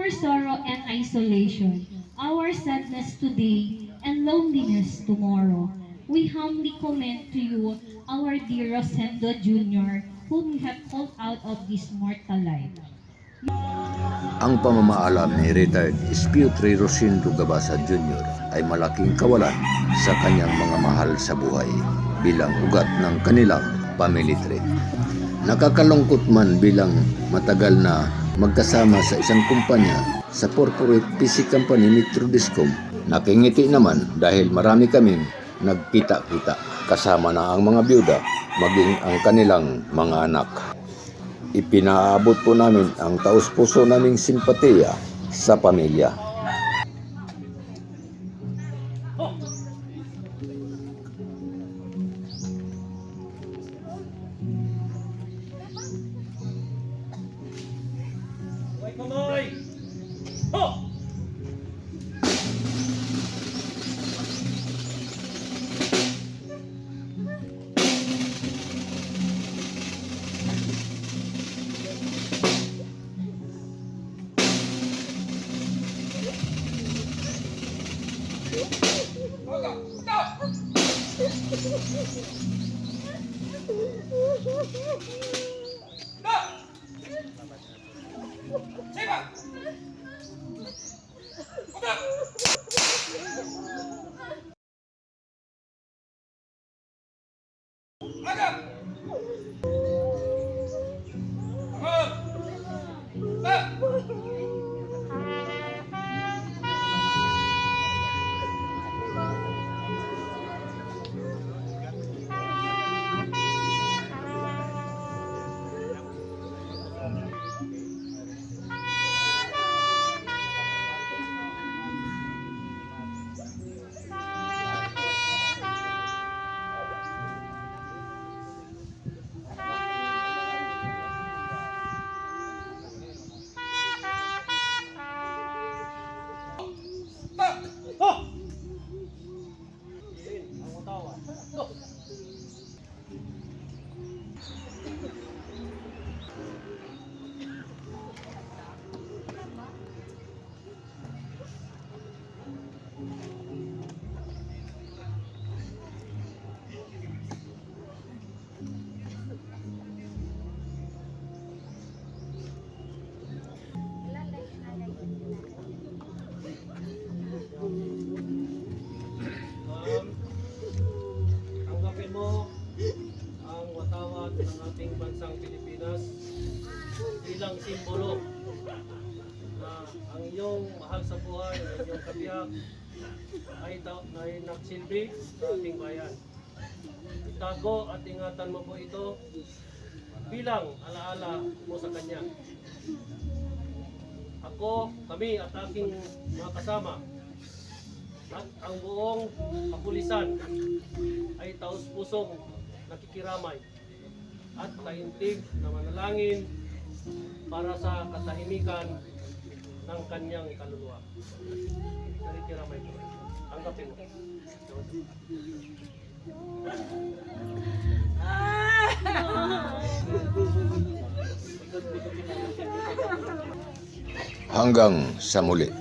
our sorrow and isolation, our sadness today, and loneliness tomorrow. We humbly commend to you our dear Rosendo Jr., whom you have called out of this mortal life. Ang pamamaalam ni retired Espiyutri Rosendo Gabasa Jr. ay malaking kawalan sa kanyang mga mahal sa buhay bilang ugat ng kanilang family tree. Nakakalungkot man bilang matagal na magkasama sa isang kumpanya sa corporate PC company ni Trudiscom. Nakingiti naman dahil marami kaming nagkita-kita kasama na ang mga byuda maging ang kanilang mga anak. Ipinaabot po namin ang taus-puso naming simpatiya sa pamilya. Kamay! Ho! Tanggapin mo ang watawat ng ating bansang Pilipinas bilang simbolo na ang iyong mahal sa buhay, ang iyong kabiyak ay nagsilbi sa ating bayan. Itago at ingatan mo po ito bilang alaala mo sa Kanya. Ako, kami at aking mga kasama at ang buong kapulisan ay taus-pusong nakikiramay at taintig na manalangin para sa katahimikan ng kanyang kaluluwa. Nakikiramay ko. Tanggapin mo. Hanggang sa muli.